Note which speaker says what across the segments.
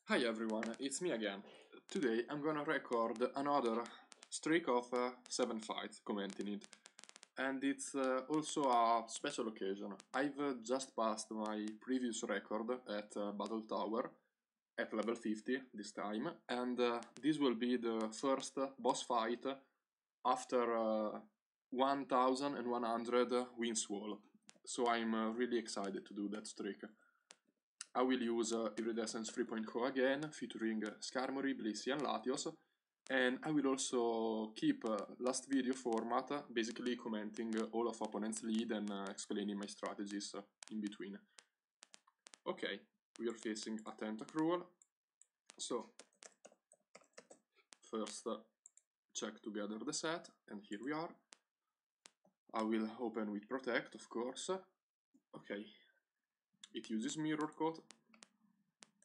Speaker 1: Hi everyone, it's me again. Today I'm gonna record another streak of 7 fights, commenting it. And it's also a special occasion. I've just passed my previous record at Battle Tower at level 50 this time, and this will be the first boss fight after 1100 wins wall. So I'm really excited to do that streak. I will use IRIDESCENCE 3.0 again, featuring Skarmory, Blissey and Latios, and I will also keep last video format, basically commenting all of opponent's lead and explaining my strategies in between. Okay, we are facing a Tentacruel, so first check together the set, and here we are. I will open with Protect, of course. Okay, it uses Mirror Coat.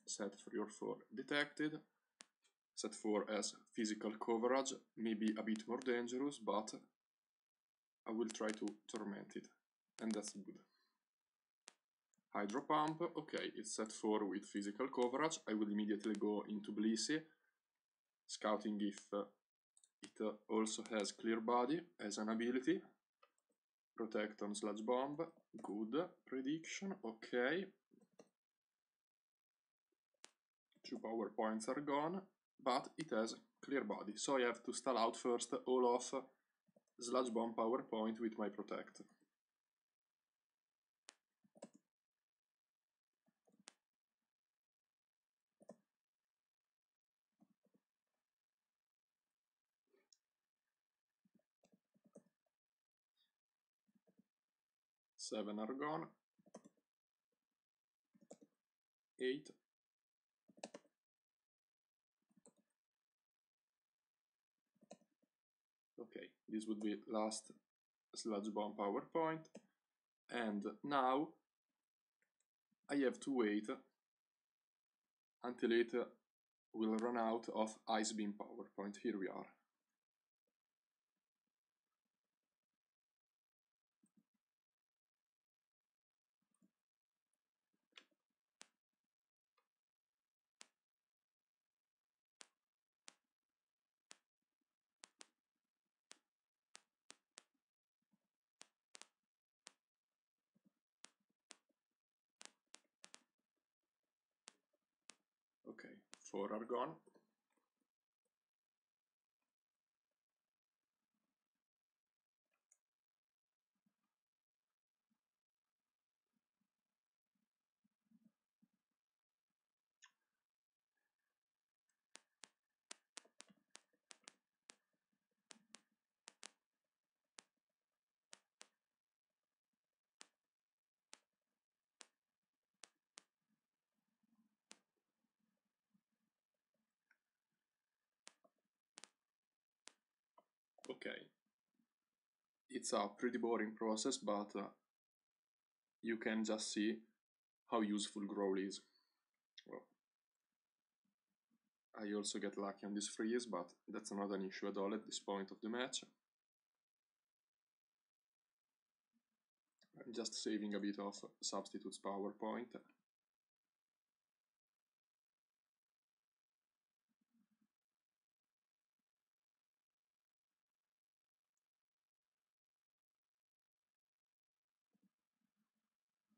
Speaker 1: Set 3 or 4 detected. Set 4 as physical coverage, maybe a bit more dangerous, but I will try to torment it, and that's good. Hydro Pump, okay, it's set 4 with physical coverage. I will immediately go into Blissey, scouting if it also has Clear Body as an ability. Protect on Sludge Bomb, good prediction, okay. 2 power points are gone, but it has Clear Body, so I have to stall out first all of Sludge Bomb power point with my Protect. Seven are gone. 8. Okay, this would be last Sludge Bomb power point, and now I have to wait until it will run out of Ice Beam power point. Here we are. Okay, 4 are gone. Okay, it's a pretty boring process, but you can just see how useful Growl is. Well, I also get lucky on this freeze, but that's not an issue at all at this point of the match. I'm just saving a bit of Substitute's power point.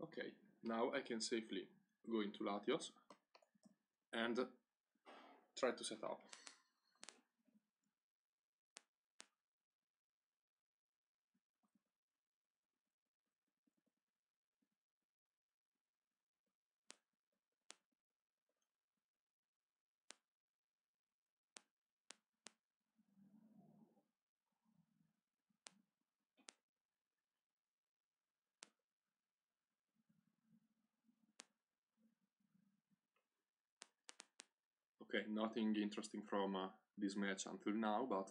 Speaker 1: Okay, now I can safely go into Latios and try to set up. Okay, nothing interesting from this match until now, but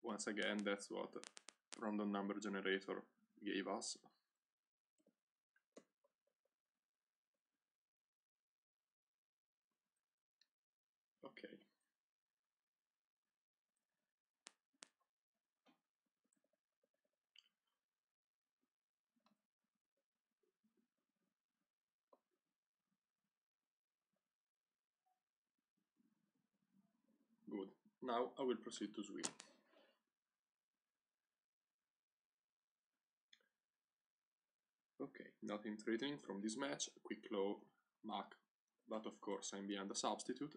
Speaker 1: once again, that's what random number generator gave us. Okay. Now I will proceed to swim. Okay, nothing threatening from this match. Quick low Mac, but of course I'm behind the substitute.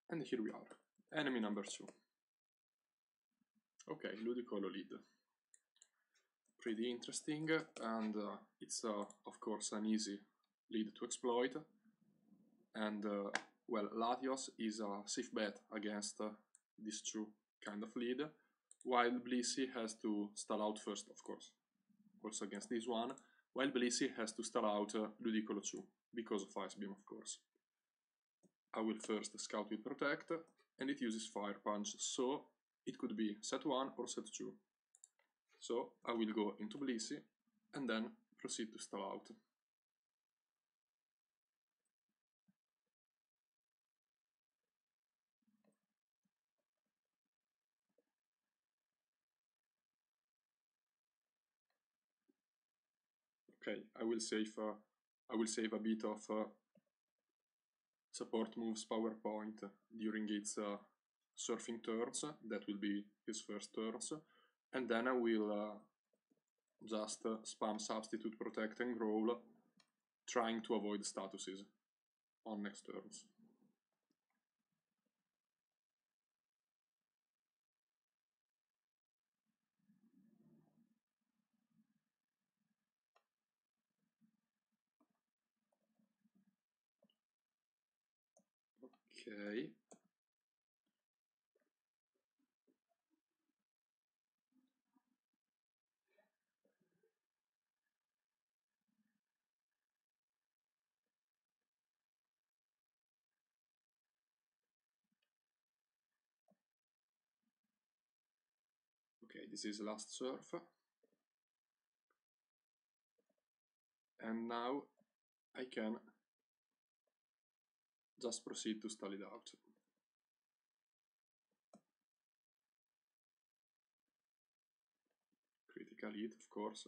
Speaker 1: And here we are, enemy number 2. Okay, Ludicolo lead. Pretty interesting, and it's of course an easy lead to exploit. And well, Latios is a safe bet against these two kind of lead, while Blissey has to stall out first, of course, also against this one, while Blissey has to stall out Ludicolo 2, because of Ice Beam, of course. I will first scout with Protect, and it uses Fire Punch, so it could be set 1 or set 2. So I will go into Blissey, and then proceed to stall out. Okay, I will save a bit of support moves PowerPoint during its surfing turns. That will be his first turns, and then I will just spam Substitute, Protect and Growl, trying to avoid statuses on next turns. Okay. Okay, this is last surf. And now I can just proceed to stall it out. Critical hit, of course.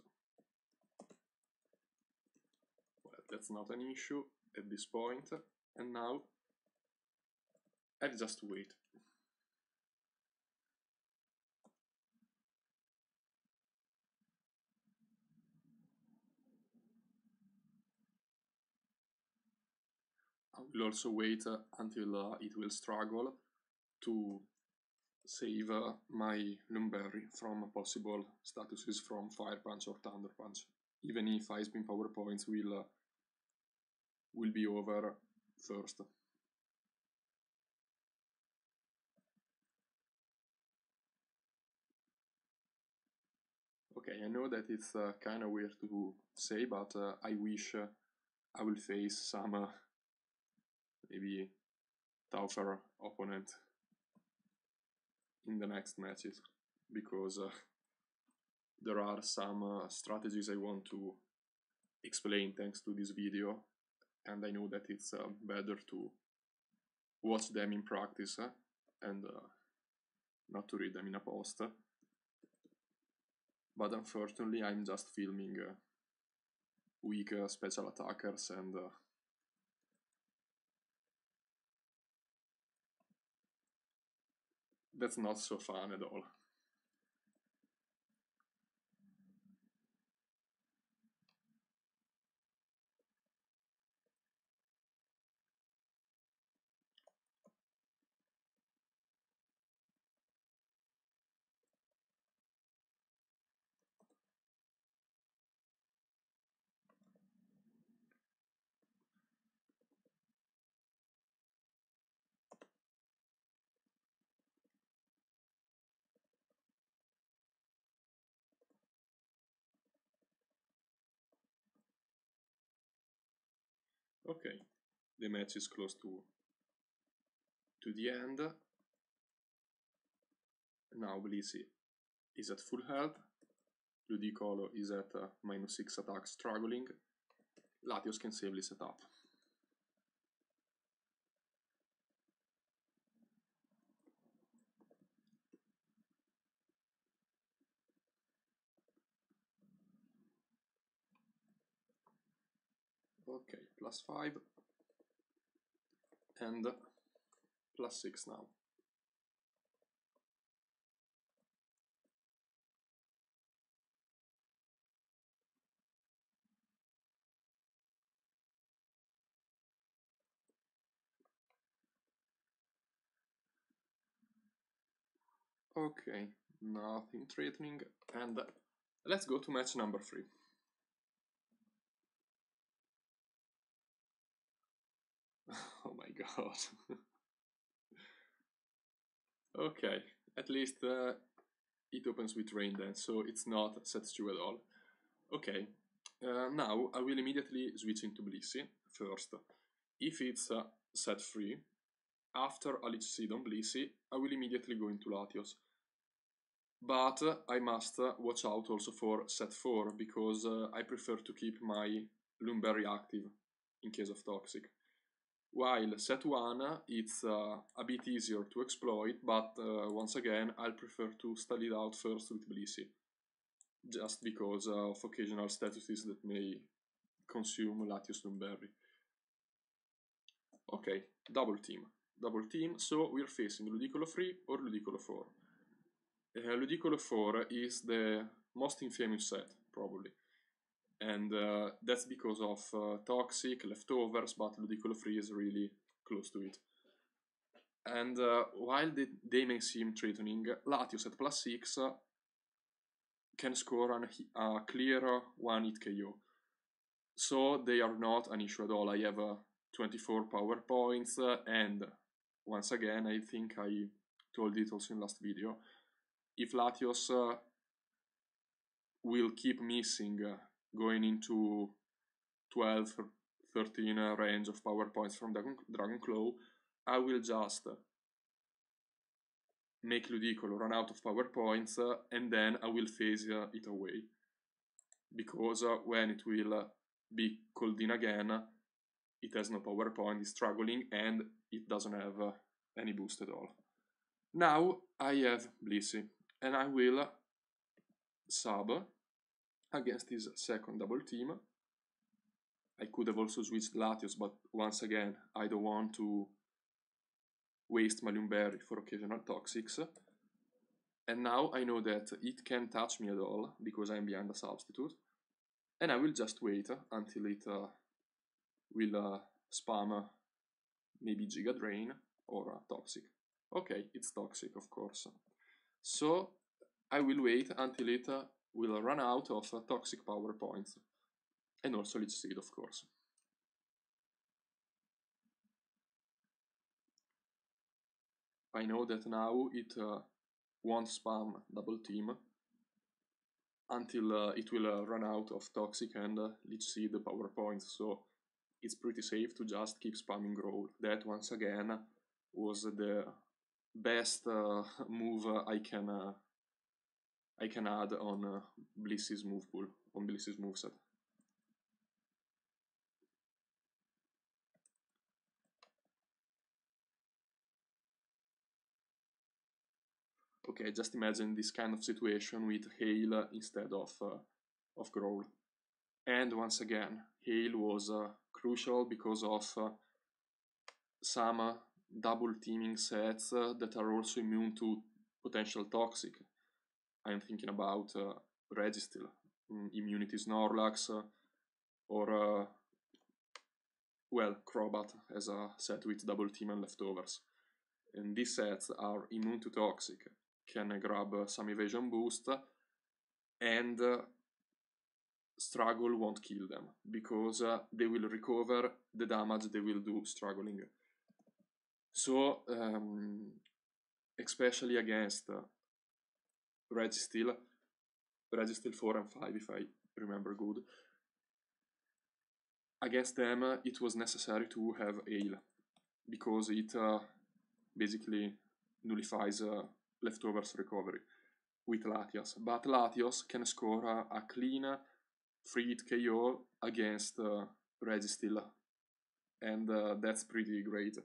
Speaker 1: Well, that's not an issue at this point. And now I'll just wait. I will also wait until it will struggle to save my Lumberry from possible statuses from Fire Punch or Thunder Punch, even if Ice Beam power points will be over first. Okay, I know that it's kind of weird to say, but I wish I will face some maybe tougher opponent in the next matches, because there are some strategies I want to explain thanks to this video, and I know that it's better to watch them in practice and not to read them in a post. But unfortunately I'm just filming weak special attackers, and that's not so fun at all. Okay, the match is close to the end. Now Blissey is at full health, Ludicolo is at -6 attack struggling, Latios can safely set up. Okay, +5 and +6 now. Okay, nothing threatening, and let's go to match number 3. Oh my god. Okay, at least it opens with Rain Dance, so it's not set 2 at all. Okay, now I will immediately switch into Blissey first. If it's set 3, after a Leech Seed on Blissey, I will immediately go into Latios. But I must watch out also for set 4, because I prefer to keep my Loomberry active in case of Toxic. While set 1, it's a bit easier to exploit, but once again, I'll prefer to study it out first with Blissey, just because of occasional statuses that may consume Latios Loomberry. Okay, double team. Double team, so we're facing Ludicolo 3 or Ludicolo 4. Ludicolo 4 is the most infamous set, probably. And that's because of Toxic, Leftovers, but Ludicolo 3 is really close to it. And while they may seem threatening, Latios at +6 can score a clear one-hit KO. So they are not an issue at all. I have 24 power points, and once again, I think I told it also in last video, if Latios will keep missing going into 12, 13 range of power points from Dragon Claw, I will just make Ludicolo run out of power points, and then I will phase it away. Because when it will be called in again, it has no power point, it's struggling, and it doesn't have any boost at all. Now I have Blissey, and I will sub against his second double team. I could have also switched Latios, but once again, I don't want to waste my Loomberry for occasional Toxics. And now I know that it can't touch me at all, because I'm behind a substitute. And I will just wait until it will spam maybe Giga Drain or Toxic. Okay, it's Toxic, of course. So I will wait until it will run out of Toxic power points. And also Leech Seed, of course. I know that now it won't spam double team until it will run out of Toxic and Leech Seed power points, so it's pretty safe to just keep spamming Growl. That, once again, was the best move I can add on Blissey's move pool, on Blissey's moveset. Okay, just imagine this kind of situation with Hail instead of Growl. And once again, Hail was crucial because of some double teaming sets that are also immune to potential Toxic. I'm thinking about Registeel, Immunity Snorlax, or well, Crobat as a set with double team and Leftovers. And these sets are immune to Toxic, can grab some evasion boost, and Struggle won't kill them, because they will recover the damage they will do struggling. So, especially against Registeel 4 and 5, if I remember good, against them it was necessary to have Hail, because it basically nullifies Leftovers recovery with Latios. But Latios can score a clean 3-hit KO against Registeel, and that's pretty great.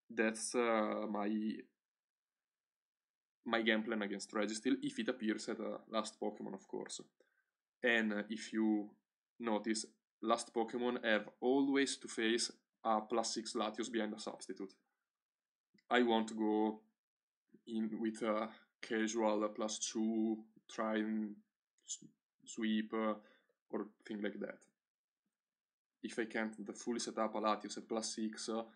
Speaker 1: That's my game plan against Registeel, if it appears at last Pokemon, of course. And if you notice, last Pokemon have always to face a +6 Latios behind a substitute. I won't go in with a casual +2, try and sweep or thing like that. If I can't fully set up a Latios at +6,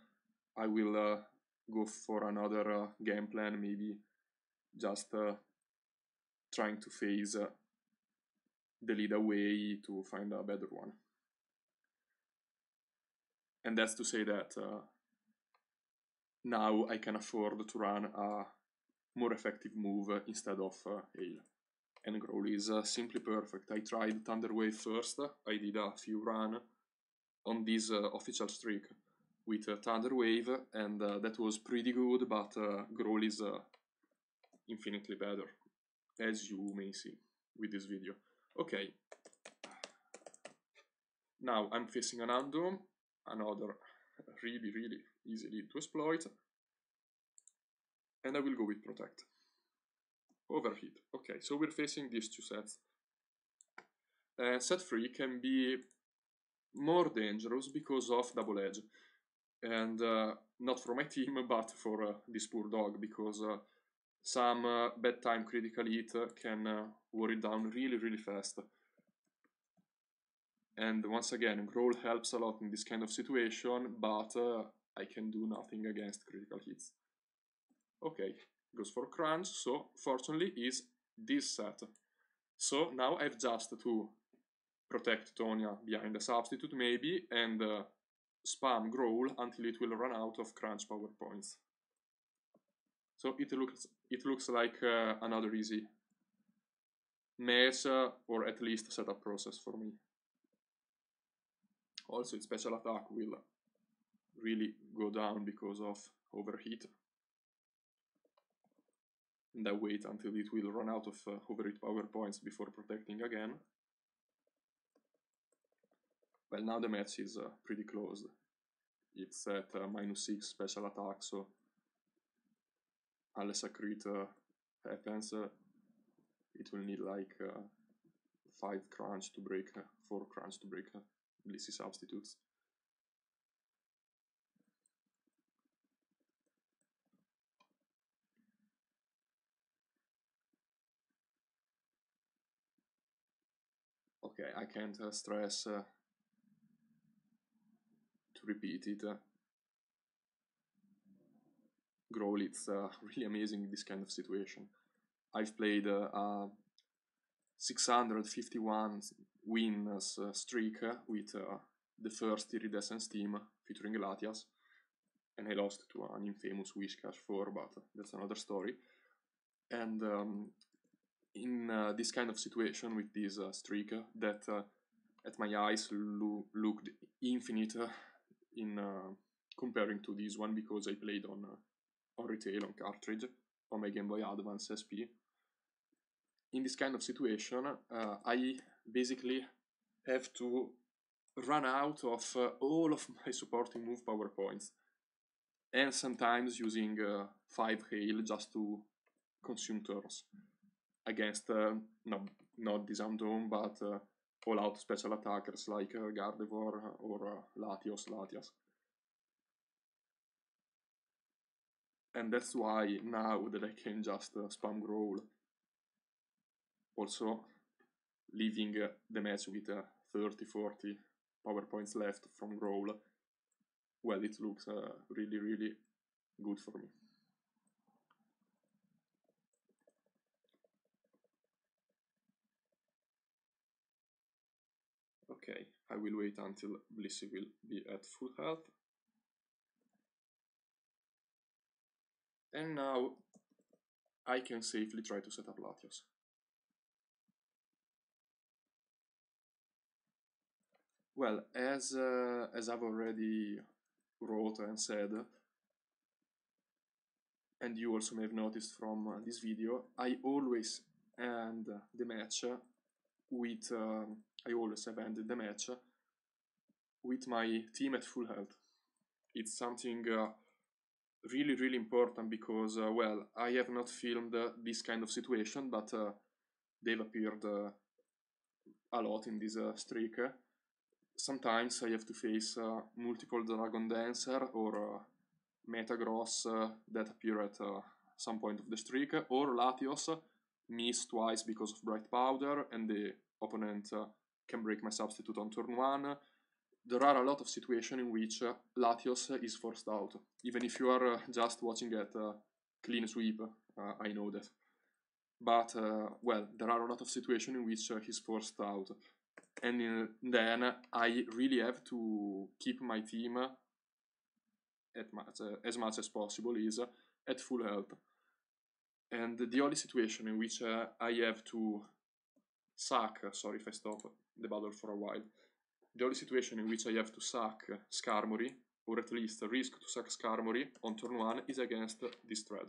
Speaker 1: I will go for another game plan, maybe just trying to phase the lead away to find a better one. And that's to say that now I can afford to run a more effective move instead of Hail. And Growl is simply perfect. I tried Thunder Wave first, I did a few runs on this official streak with Thunder Wave, and that was pretty good, but Growl is infinitely better, as you may see with this video. Okay, now I'm facing an Undome, another really easy lead to exploit, and I will go with Protect. Overheat. Okay, so we're facing these two sets. Set 3 can be more dangerous because of Double Edge, and not for my team, but for this poor dog, because some bad time critical hit can wear it down really fast. And once again, Growl helps a lot in this kind of situation, but I can do nothing against critical hits. Okay, goes for Crunch, so fortunately is this set. So now I have just to protect Tonya behind a substitute maybe, and spam Growl until it will run out of Crunch power points. So it looks like another easy mess, or at least setup process for me. Also, its special attack will really go down because of overheat. And I wait until it will run out of overheat power points before protecting again. Well, now the match is pretty close. It's at -6 special attack, so unless a crit happens, it will need like 5 crunch to break, 4 crunch to break Blissey substitutes. Okay, I can't stress to repeat it. Growl, it's really amazing in this kind of situation. I've played a 651 wins streak with the first Iridescence team featuring Latias, and I lost to an infamous Wishcash 4, but that's another story. And in this kind of situation with this streak that at my eyes looked infinite in comparing to this one, because I played on retail, on cartridge, on my Game Boy Advance SP. In this kind of situation, I basically have to run out of all of my supporting move power points, and sometimes using 5 hail just to consume turns against not Disarm Dome, but all-out special attackers like Gardevoir or Latias. And that's why now that I can just spam Growl, also leaving the match with 30-40 power points left from Growl, well, it looks really good for me. Okay, I will wait until Blissey will be at full health. And now I can safely try to set up Latios. Well, as I've already wrote and said, and you also may have noticed from this video, I always end the match with I always have ended the match with my team at full health. It's something really important, because well, I have not filmed this kind of situation, but they've appeared a lot in this streak. Sometimes I have to face multiple Dragon Dancer or Metagross that appear at some point of the streak, or Latios miss twice because of Bright Powder, and the opponent can break my substitute on turn 1. There are a lot of situations in which Latios is forced out. Even if you are just watching at clean sweep, I know that. But, well, there are a lot of situations in which he's forced out. And then I really have to keep my team as much as possible is at full health. And the only situation in which I have to sack, sorry if I stop the battle for a while, the only situation in which I have to sack Skarmory, or at least risk to sack Skarmory on turn 1, is against this thread.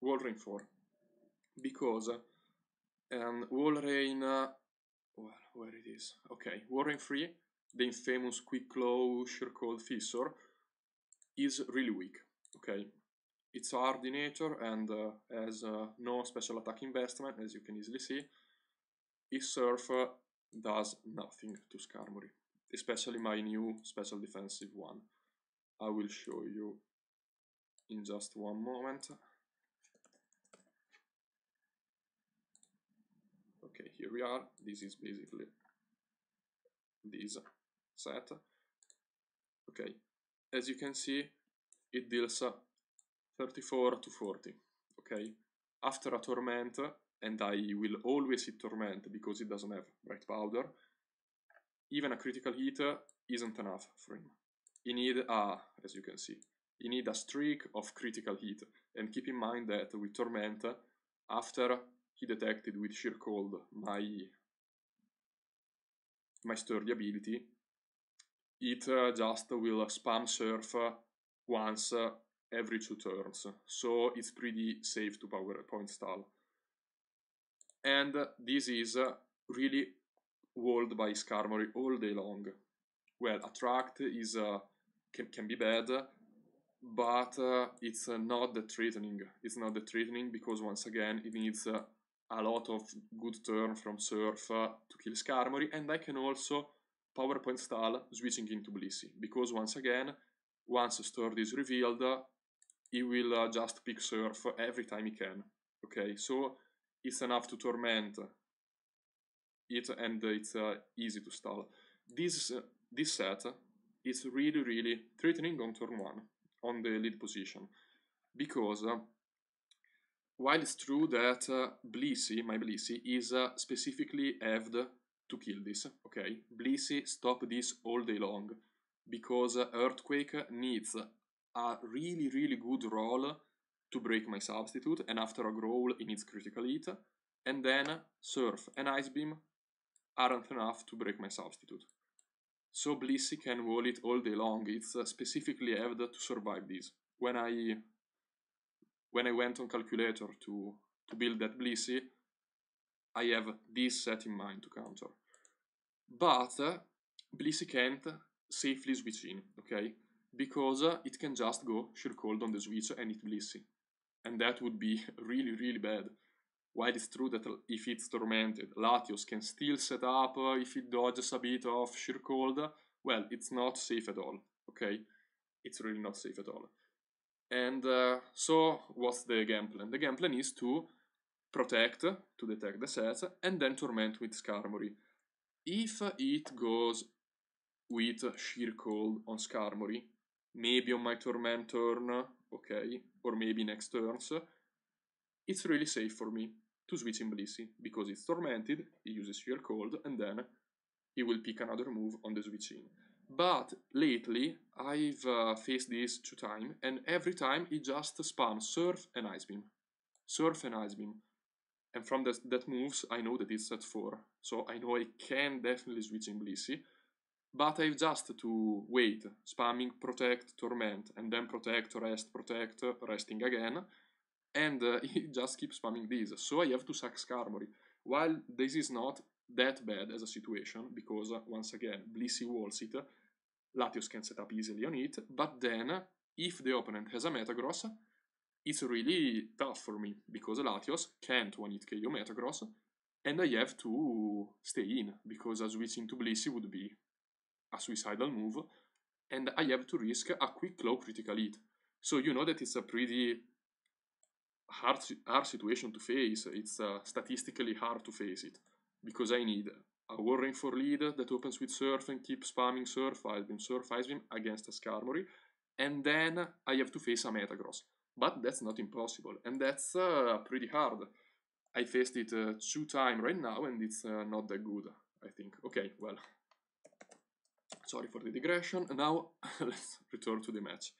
Speaker 1: Wall Rain 4. Because Wall Rain, well, where it is? Okay, Wall Rain 3, the infamous Quick Claw Sheer Cold Fissure, is really weak. Okay, it's hard in nature and has no special attack investment, as you can easily see. His Surf does nothing to Skarmory, especially my new special defensive one. I will show you in just one moment. Okay, here we are. This is basically this set. Okay, as you can see, it deals 34 to 40. Okay, after a Torment, and I will always hit Torment because it doesn't have Bright Powder, even a critical hit isn't enough for him. He need as you can see, he need a streak of critical hit. And keep in mind that with Torment, after he detected with Sheer Cold my sturdy ability, it just will spam Surf once every 2 turns, so it's pretty safe to PowerPoint stall. And this is really walled by Skarmory all day long. Well, Attract is can be bad, but it's not that threatening. It's not that threatening because once again it needs a lot of good turn from Surf to kill Skarmory, and I can also PowerPoint stall switching into Blissey, because once again, once Sturdy is revealed, he will just pick Surf every time he can. Okay, so it's enough to Torment it, and it's easy to stall. This set is really threatening on turn 1, on the lead position, because while it's true that Blissey, my Blissey, is specifically haved to kill this, okay? Blissey stop this all day long, because Earthquake needs a really good roll to break my substitute, and after a Growl it needs critical hit, and then Surf and Ice Beam aren't enough to break my substitute. So Blissey can wall it all day long. It's specifically haved to survive this. When I went on calculator to build that Blissey, I have this set in mind to counter. But Blissey can't safely switch in, okay? Because it can just go Sheer Cold on the switch and hit Blissey. And that would be really bad. While it's true that if it's Tormented, Latios can still set up if it dodges a bit of Sheer Cold, well, it's not safe at all, okay? It's really not safe at all. And so, what's the game plan? The game plan is to protect, to detect the sets, and then Torment with Skarmory. If it goes with Sheer Cold on Skarmory, maybe on my Torment turn, okay, or maybe next turns, it's really safe for me to switch in Blissey, because it's Tormented, he uses Sheer Cold, and then he will pick another move on the switch in. But lately, I've faced this 2 times, and every time he just spams Surf and Ice Beam. Surf and Ice Beam. And from that moves, I know that it's set 4, so I know I can definitely switch in Blissey, but I've just to wait, spamming Protect, Torment, and then Protect, resting again, and he just keeps spamming this, so I have to sack Skarmory. While this is not that bad as a situation, because once again, Blissey walls it, Latios can set up easily on it, but then, if the opponent has a Metagross, it's really tough for me, because Latios can't one-hit KO Metagross, and I have to stay in, because a switch into Blissey would be a suicidal move, and I have to risk a quick low critical hit. So you know that it's a pretty hard situation to face. It's statistically hard to face it, because I need a Warring for lead that opens with Surf and keeps spamming Surf, Ice Beam against a Skarmory, and then I have to face a Metagross. But that's not impossible, and that's pretty hard. I faced it 2 times right now, and it's not that good, I think. Okay, well, sorry for the digression. Now, let's return to the match.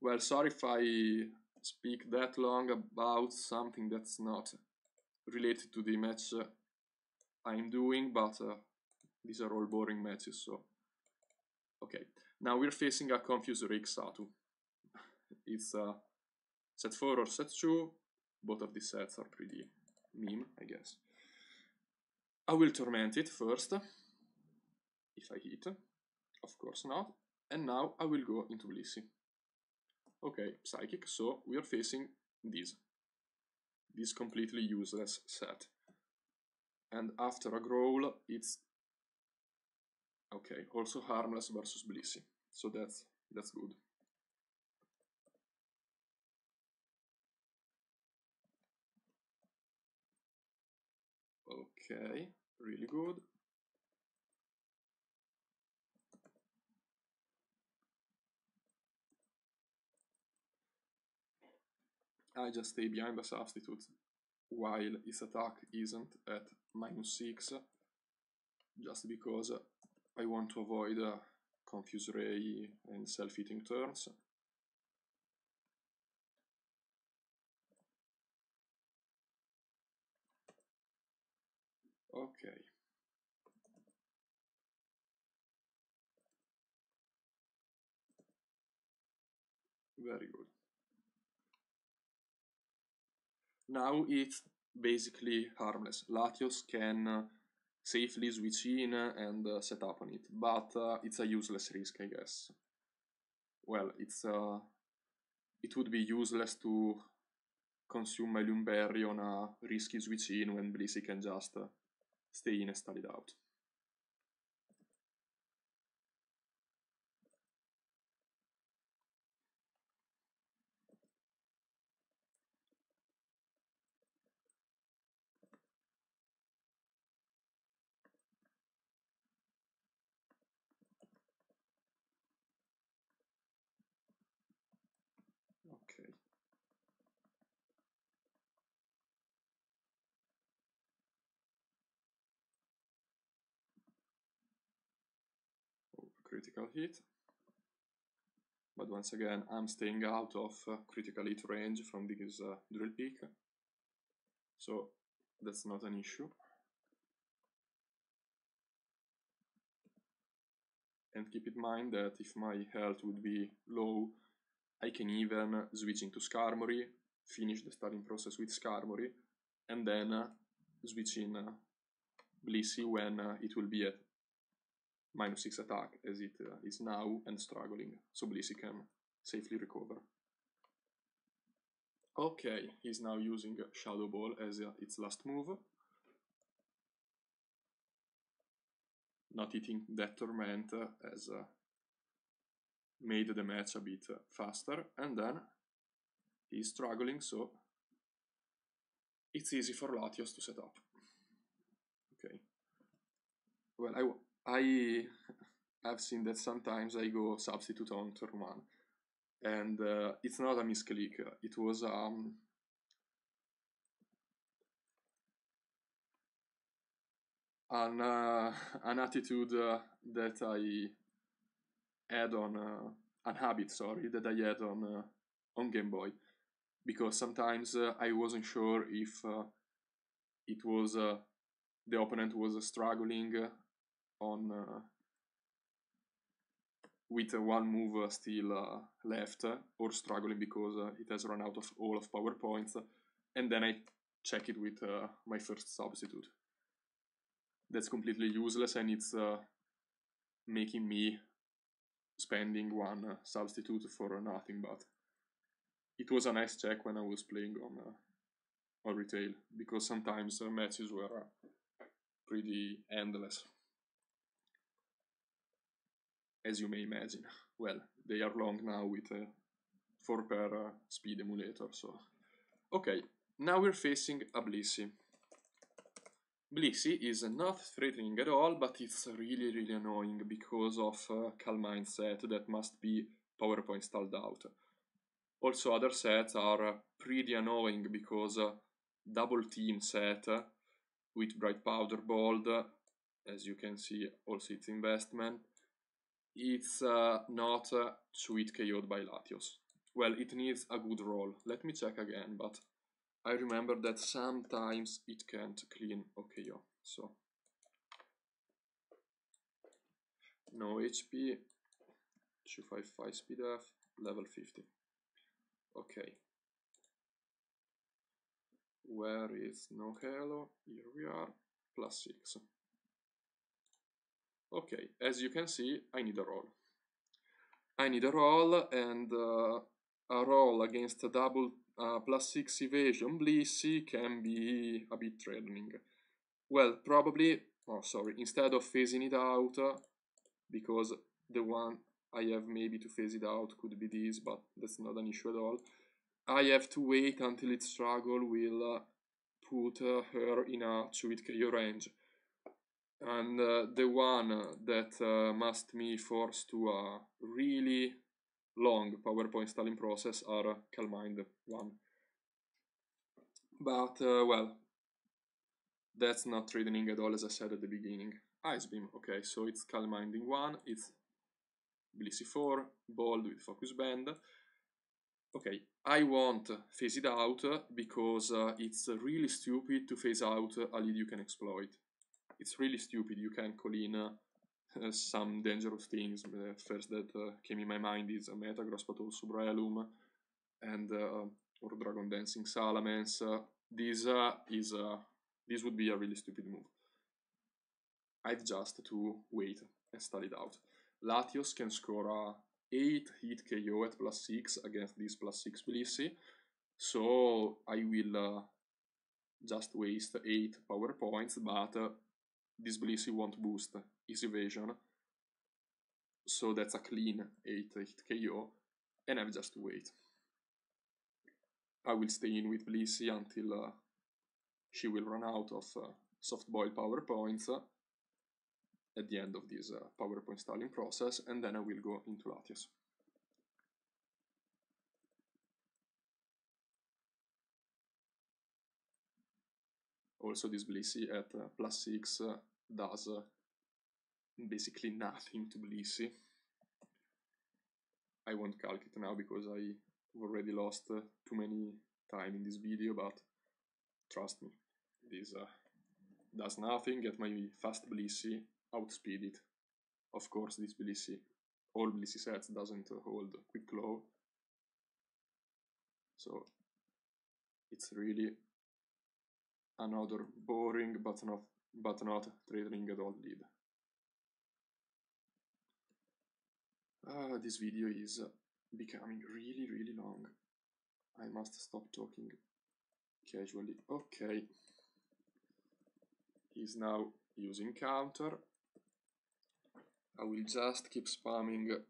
Speaker 1: Well, sorry if I speak that long about something that's not related to the match I'm doing, but these are all boring matches, so... Okay, now we're facing a Confused Rake Satu. It's set 4 or set 2. Both of these sets are pretty meme, I guess. I will Torment it first, if I hit. Of course not. And now I will go into Blissey. Okay, Psychic, so we are facing this completely useless set. And after a Growl, it's... Okay, also harmless versus Blissey, so that's good. Okay, really good. I just stay behind the substitute while his attack isn't at -6, just because I want to avoid Confuse Ray and self-hitting turns. Okay. Very good. Now it's basically harmless. Latios can safely switch in and set up on it, but it's a useless risk, I guess. Well, it would be useless to consume my Lumberry on a risky switch in when Blissey can just stay in and stall it out. Okay. Oh, critical hit. But once again, I'm staying out of critical hit range from this Drill Peak, so that's not an issue. And keep in mind that if my health would be low, I can even switch into Skarmory, finish the starting process with Skarmory, and then switch in Blissey when it will be at -6 attack, as it is now, and struggling, so Blissey can safely recover. Okay, he's now using Shadow Ball as its last move. Not hitting that Torment has made the match a bit faster, and then he's struggling, so it's easy for Latios to set up. Okay. Well, I have seen that sometimes I go substitute on turn 1, and it's not a misclick, it was an attitude that I had on an habit, sorry, that I had on Game Boy, because sometimes I wasn't sure if it was the opponent was struggling on with one move still left, or struggling because it has run out of all of power points, and then I check it with my first substitute. That's completely useless, and it's making me spending one substitute for nothing, but it was a nice check when I was playing on retail, because sometimes matches were pretty endless. as you may imagine. Well, they are long now with a 4 per speed emulator, so... Okay, now we're facing a Blissey. Blissey is not threatening at all, but it's really annoying because of calc mindset that must be PowerPoint installed out. Also, other sets are pretty annoying because double team set with Bright Thunderbolt, as you can see, also its investment, it's not sweet KO'd by Latios. Well, it needs a good roll. Let me check again, but I remember that sometimes it can't clean OHKO, so no HP, 255 speed F, level 50. Okay. Where is no hello? Here we are, +6. Okay, as you can see, I need a roll. I need a roll, and a roll against a double +6 evasion Blissey can be a bit threatening. Well, probably, oh sorry, instead of phasing it out, because the one I have maybe to phase it out could be this, but that's not an issue at all. I have to wait until its struggle will put her in a 2-hit KO range. And the one that must me force to a really long PowerPoint installing process are calc one. But, well, that's not threatening at all, as I said at the beginning. Ice Beam, okay, so it's calc minding 1, it's Blissey 4, bold with focus band. Okay, I won't phase it out because it's really stupid to phase out a lead you can exploit. It's really stupid. You can call in some dangerous things. The first that came in my mind is Metagross, but also Breloom and or Dragon Dancing Salamence. This would be a really stupid move. I've just to wait and study it out. Latios can score a 8-hit KO at +6 against this +6 Blissey, so I will just waste 8 power points, but this Blissey won't boost his evasion, so that's a clean 8-hit KO, and I have just to wait. I will stay in with Blissey until she will run out of soft boil power points at the end of this PowerPoint installing process, and then I will go into Latios. Also, this Blissey at +6 does basically nothing to Blissey. I won't calc it now because I've already lost too many time in this video, but trust me, this does nothing. Get my fast Blissey, outspeed it. Of course, this Blissey, all Blissey sets doesn't hold quick claw, so it's really another boring but not threatening at all lead. This video is becoming really long. I must stop talking casually. Okay. He's now using counter. I will just keep spamming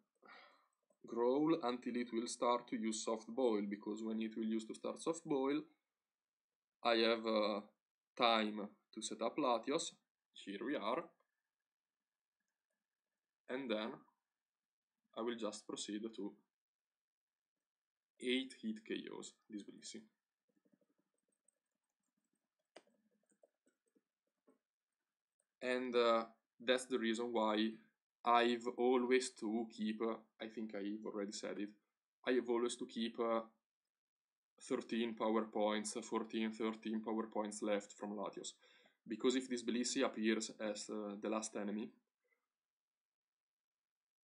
Speaker 1: Growl until it will start to use soft boil, because when it will use to start soft boil, I have time to set up Latios. Here we are. And then I will just proceed to 8-hit KOs this Blissey. And that's the reason why I've always to keep, I think I've already said it, I have always to keep 13 power points, 14, 13 power points left from Latios. Because if this Blissey appears as the last enemy,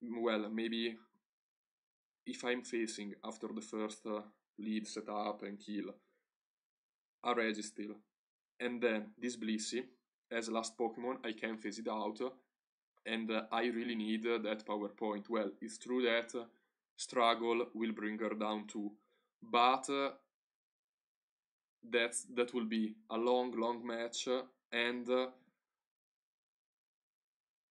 Speaker 1: well, maybe if I'm facing after the first lead setup and kill a Registeel, and then this Blissey as last Pokemon, I can phase it out, and I really need that power point. Well, it's true that Struggle will bring her down too, but that will be a long match, and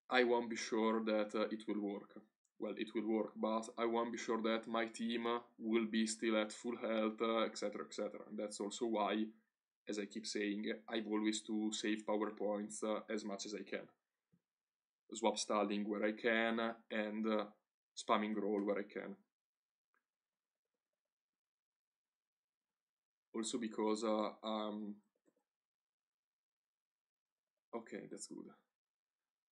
Speaker 1: I won't be sure that it will work. well, it will work, but I want to be sure that my team will be still at full health, etc, etc. And that's also why, as I keep saying, I've always to save power points as much as I can. Swap stalling where I can, and spamming roll where I can. Also because, okay, that's good.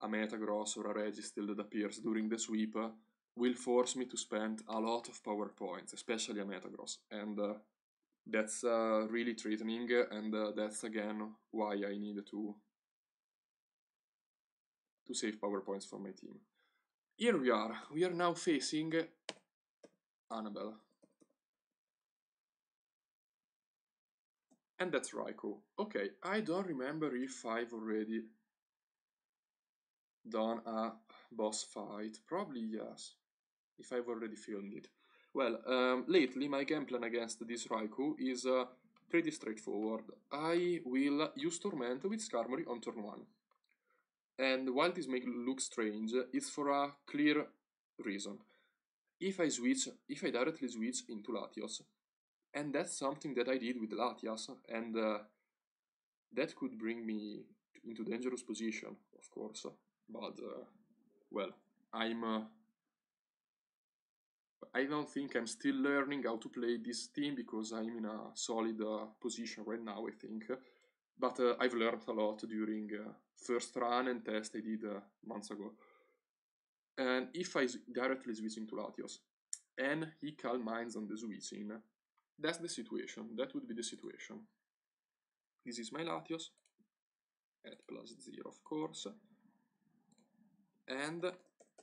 Speaker 1: A Metagross or a Registeal that appears during the sweep will force me to spend a lot of power points, especially a Metagross, and that's really threatening, and that's again why I need to save power points for my team. Here we are now facing Anabel. And that's Raikou. Okay, I don't remember if I've already done a boss fight. Probably yes, if I've already filmed it. Well, lately my game plan against this Raikou is pretty straightforward. I will use Torment with Skarmory on turn 1. And while this may look strange, it's for a clear reason. If I directly switch into Latios, and that's something that I did with Latias, and that could bring me into dangerous position, of course, but, well, I don't think I'm still learning how to play this team, because I'm in a solid position right now, I think. But I've learned a lot during first run and test I did months ago. And if I directly switch into Latios, and he Calm Minds on the switching, that's the situation. That would be the situation. This is my Latios, at +0 of course. And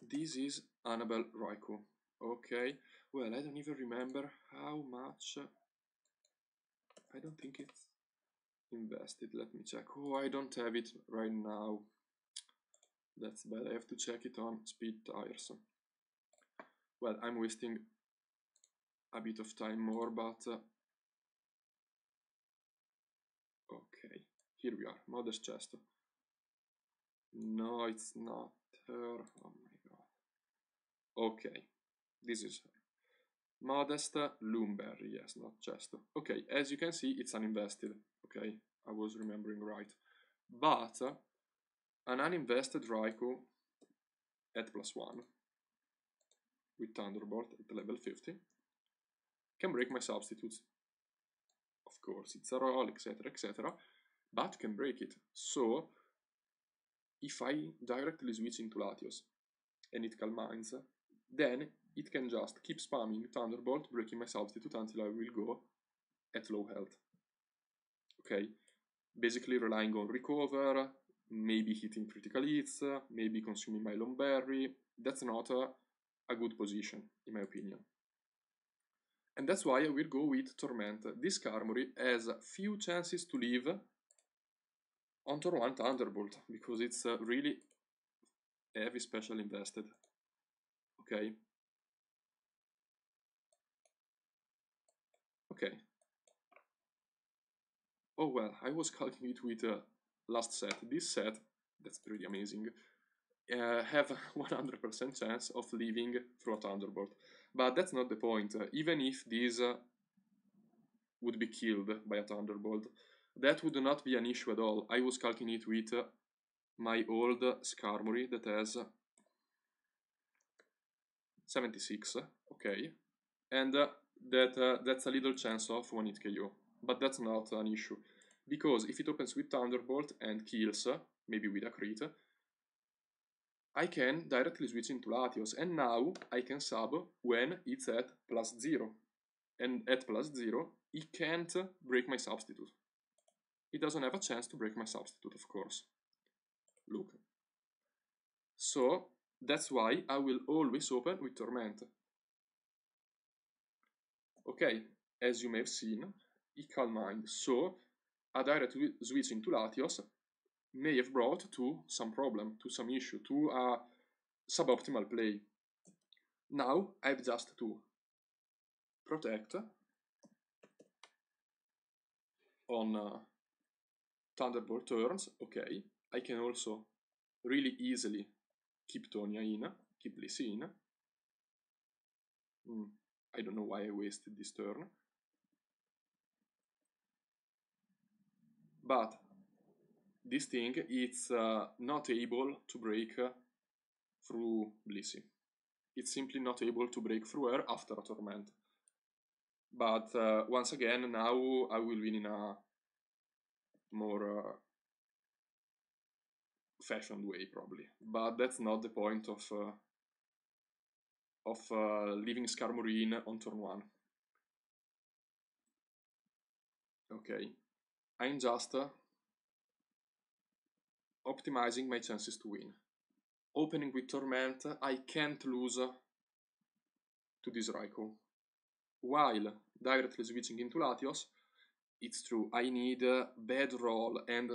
Speaker 1: this is Anabel Raikou. Okay, well, I don't even remember how much. I don't think it's invested. Let me check. Oh, I don't have it right now. That's bad. I have to check it on speed tires. Well, I'm wasting a bit of time more, but okay, here we are. Modest chest. No, it's not her. Oh my god. Okay, this is her. Modest Loomberry, yes, not chest. Okay, as you can see, it's uninvested. Okay, I was remembering right. But an uninvested Raikou at +1 with Thunderbolt at level 50 can break my substitutes. Of course, it's a roll, etc, etc, but can break it. So, if I directly switch into Latios and it Calm Minds, then it can just keep spamming Thunderbolt, breaking my substitute until I will go at low health. Okay, basically relying on recover, maybe hitting critical hits, maybe consuming my Loomberry. That's not a good position, in my opinion. And that's why I will go with Torment. This Skarmory has few chances to live on turn 1 Thunderbolt, because it's really heavy special invested. Okay. Okay. Oh well, I was calculating it with last set. This set, that's pretty amazing, have 100% chance of living through a Thunderbolt. But that's not the point. Even if this would be killed by a Thunderbolt, that would not be an issue at all. I was calculating it with my old Skarmory that has 76, okay, and that's a little chance of 1-hit KO, but that's not an issue, because if it opens with Thunderbolt and kills, maybe with a crit, I can directly switch into Latios, and now I can sub when it's at +0, and at +0 it can't break my substitute. It doesn't have a chance to break my substitute, of course. Look. So, that's why I will always open with Torment. Okay, as you may have seen, it Calm Mind, so a direct switch into Latios may have brought to some problem, to some issue, to a suboptimal play. Now I have just to protect on Thunderbolt turns. Okay, I can also really easily keep Tonya in, keep Lissy in, I don't know why I wasted this turn. But this thing, it's not able to break through Blissey. It's simply not able to break through her after a Torment. But once again, now I will win in a more fashioned way, probably. But that's not the point of leaving Skarmory in on turn 1. Okay, I'm just optimizing my chances to win. Opening with Torment, I can't lose to this Raikou. While directly switching into Latios, it's true, I need a bad roll, and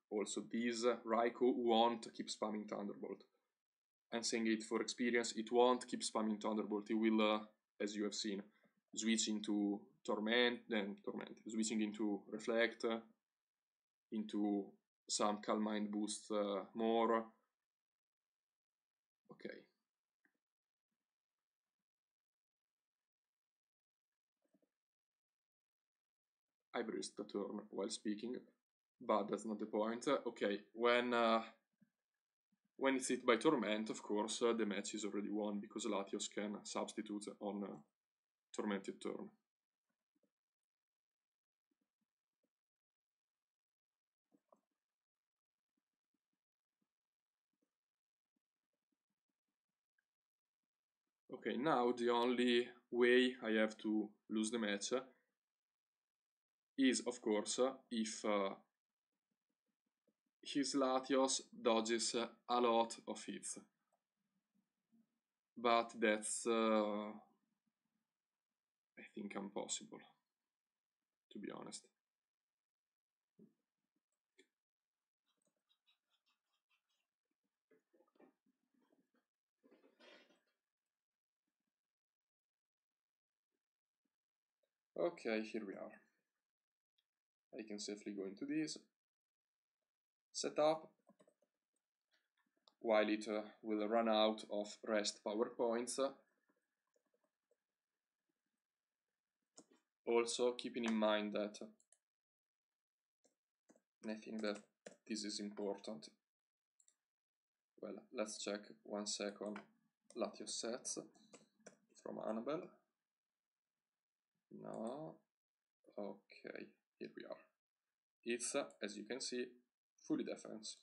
Speaker 1: also this Raikou won't keep spamming Thunderbolt. I'm saying it for experience, it won't keep spamming Thunderbolt, it will, as you have seen, switch into Torment, then Torment, switching into Reflect, into some Calm Mind boost more. Okay. I breezed the turn while speaking, but that's not the point. Okay, when it's hit by Torment, of course, the match is already won, because Latios can substitute on Tormented turn. Okay, now the only way I have to lose the match is, of course, if his Latios dodges a lot of hits. But that's, I think, impossible, to be honest. Okay, here we are. I can safely go into this setup while it will run out of rest power points. Also keeping in mind that, and I think that this is important, well, let's check 1 second Latios sets from Anabel. No, okay, here we are. It's, as you can see, fully defense.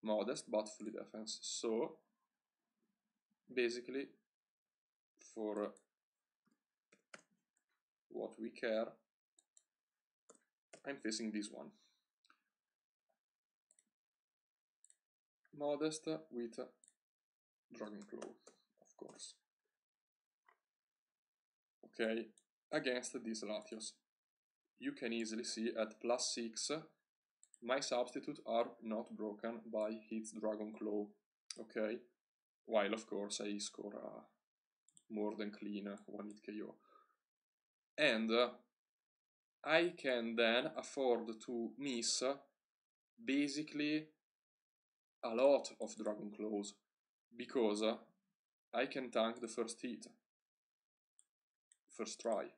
Speaker 1: Modest, but fully defense. So, basically, for what we care, I'm facing this one. Modest with Dragon Claw, of course. Okay, against this Latios. You can easily see at +6, my substitutes are not broken by its Dragon Claw, okay? While, of course, I score a more than clean 1-hit KO. And I can then afford to miss basically a lot of Dragon Claws, because I can tank the first hit, first try.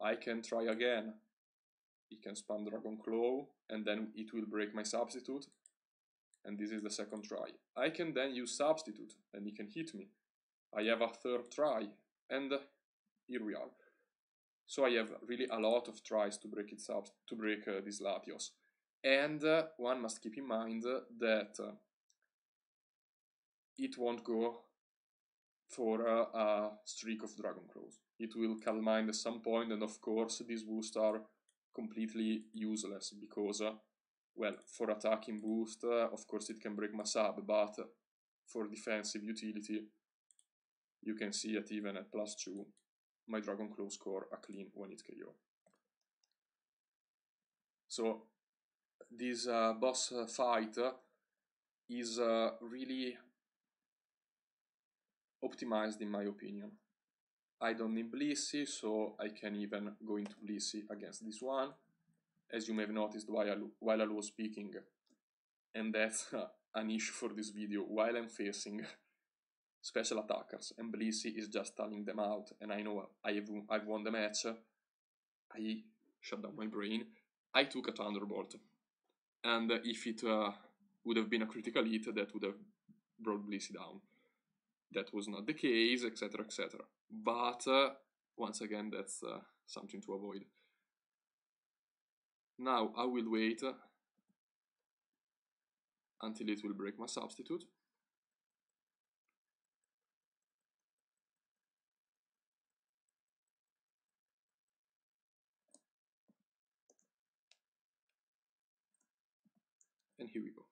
Speaker 1: I can try again. It can spam Dragon Claw, and then it will break my substitute, and this is the second try. I can then use substitute, and it can hit me. I have a third try, and here we are. So I have really a lot of tries to break it up, to break this Latios. And one must keep in mind that it won't go for a streak of Dragon Claws. It will Calm Mind at some point, and of course these boosts are completely useless, because, well, for attacking boost, of course it can break my sub, but for defensive utility, you can see that even at +2, my Dragon Claw score a clean 1-hit KO. So this boss fight is really optimized in my opinion. I don't need Blissey, so I can even go into Blissey against this one, as you may have noticed while I was speaking, and that's an issue for this video, while I'm facing special attackers, and Blissey is just stalling them out, and I know I've won the match. I shut down my brain. I took a Thunderbolt, and if it would have been a critical hit, that would have brought Blissey down. That was not the case, etc, etc. But once again, that's something to avoid. Now I will wait until it will break my substitute. And here we go.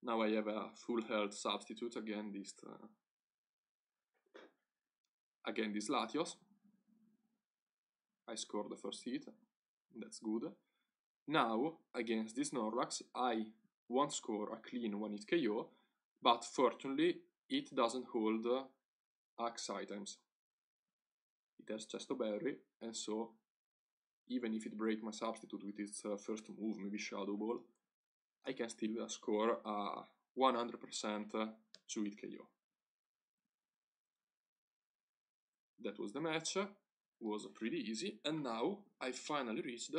Speaker 1: Now I have a full health substitute against this Latios. I scored the first hit, that's good. Now, against this Snorlax, I won't score a clean 1-hit KO, but fortunately, it doesn't hold Axe items. It has Chesto Berry, and so, even if it breaks my substitute with its first move, maybe Shadow Ball, I can still score a 100% 2-hit KO. That was the match, was pretty easy, and now I finally reached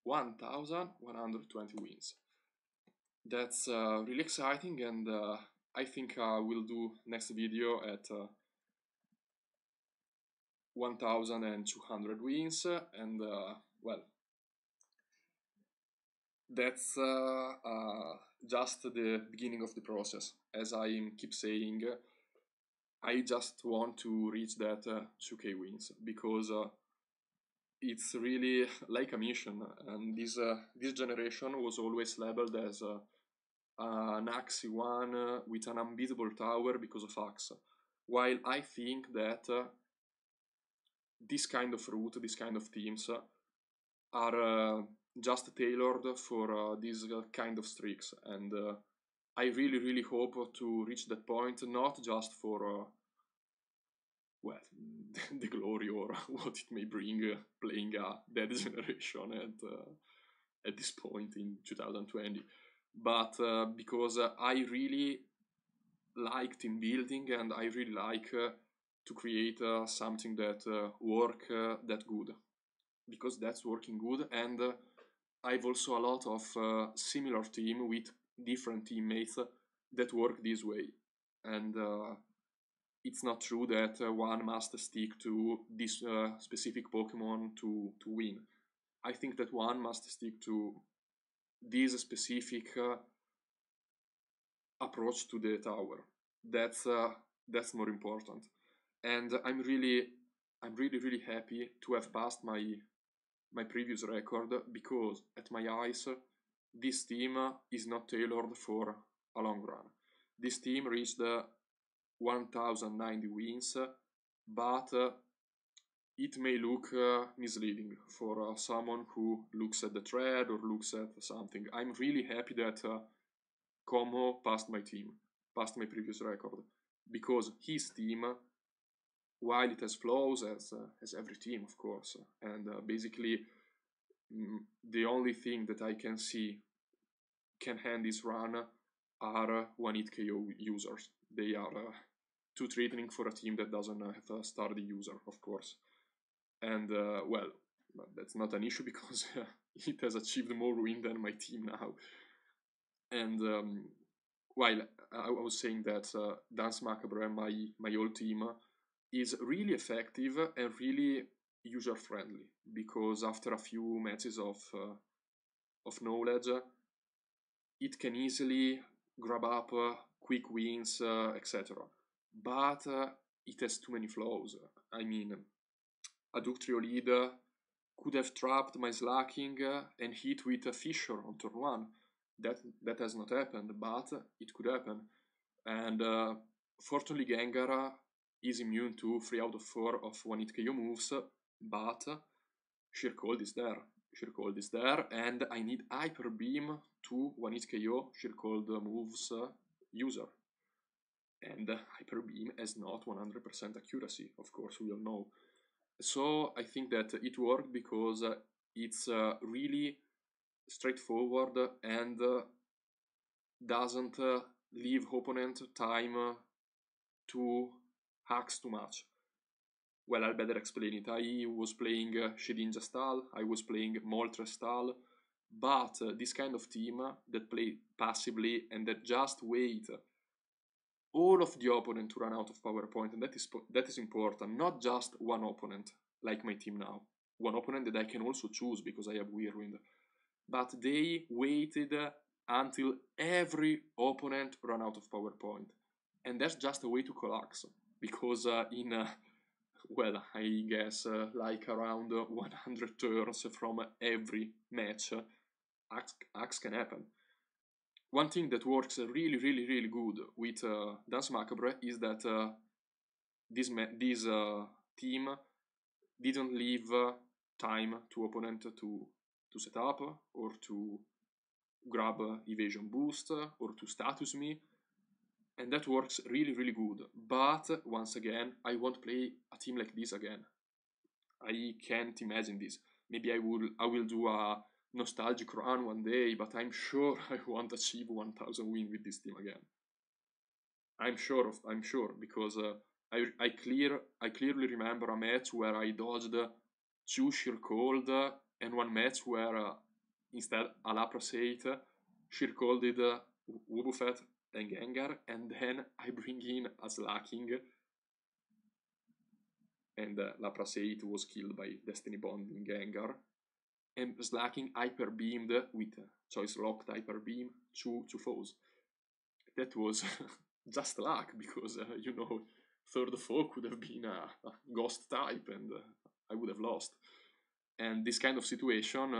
Speaker 1: 1,120 wins. That's really exciting, and I think I will do next video at 1,200 wins, and well, that's just the beginning of the process. As I keep saying, I just want to reach that 2k wins, because it's really like a mission, and this generation was always labeled as an Axie one with an unbeatable tower because of Axe, while I think that this kind of route, this kind of teams are just tailored for these kind of streaks, and I really hope to reach that point, not just for well, the glory or what it may bring playing a dead generation at this point in 2020, but because I really like team building, and I really like to create something that work that good, because that's working good, and I've also a lot of similar team with different teammates that work this way, and it's not true that one must stick to this specific Pokemon to win. I think that one must stick to this specific approach to the tower. That's more important. And I'm really happy to have passed my previous record, because at my eyes, this team is not tailored for a long run. This team reached 1,090 wins, but it may look misleading for someone who looks at the thread or looks at something. I'm really happy that Como passed my previous record, because his team, while it has flaws, as every team of course, and basically the only thing that I can see can hand this run are 1-hit KO users. They are too threatening for a team that doesn't have a sturdy user, of course. And well, that's not an issue, because it has achieved more win than my team now. And while I was saying that Dance Macabre and my old team is really effective and really user-friendly, because after a few matches of knowledge, it can easily grab up quick wins, etc. But it has too many flaws. I mean, a Ductrio lead could have trapped my Slacking and hit with a Fissure on turn 1. That has not happened, but it could happen. And fortunately Gengar is immune to 3 out of 4 of 1-hit KO moves, but Sheer Cold is there, and I need Hyper Beam to 1-hit KO Sheer Cold moves user. And Hyper Beam has not 100% accuracy, of course, we all know. So I think that it worked because it's really straightforward and doesn't leave opponent time to hacks too much. Well, I'll better explain it. I was playing Shedinja style, I was playing Moltres style, but this kind of team that play passively and that just wait all of the opponent to run out of power point, and that is important. Not just one opponent, like my team now. One opponent that I can also choose because I have Whirlwind. But they waited until every opponent ran out of power point. And that's just a way to collapse. Because well, I guess like around 100 turns from every match, hacks can happen. One thing that works really good with Dance Macabre is that this team didn't leave time to opponent to set up or to grab evasion boost or to status me, and that works really good. But once again, I won't play a team like this again. I can't imagine this. Maybe I will do a nostalgic run one day, but I'm sure I won't achieve 1000 win with this team again. I'm sure because I clearly remember a match where I dodged 2 Sheer Cold and one match where instead Alaprosate Sheer Colded Wobbuffet and Gengar, and then I bring in a Slacking, and Laprasate was killed by Destiny Bonding Gengar, and Slacking Hyper Beamed with Choice Locked Hyper Beam to foes. That was just luck, because you know, third foe could have been a ghost type and I would have lost. And this kind of situation,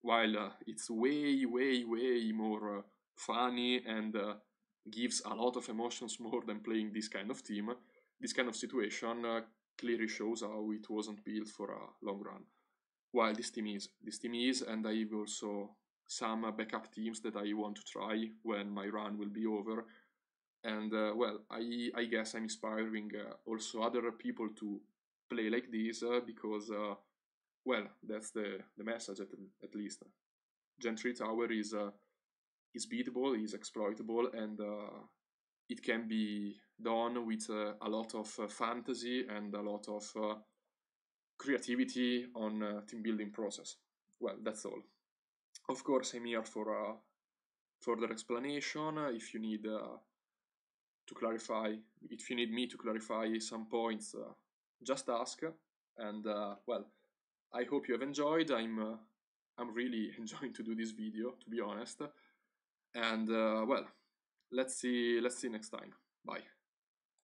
Speaker 1: while it's way more funny and gives a lot of emotions more than playing this kind of team, this kind of situation clearly shows how it wasn't built for a long run. While this team is, and I have also some backup teams that I want to try when my run will be over. And well, I guess I'm inspiring also other people to play like this because well, that's the message at least. Gen 3 Tower is beatable, is exploitable, and it can be done with a lot of fantasy and a lot of creativity on team building process. Well, that's all. Of course, I'm here for further explanation. If you need to clarify, if you need me to clarify some points, just ask. And well, I hope you have enjoyed. I'm really enjoying to do this video, to be honest. And well, let's see next time. Bye.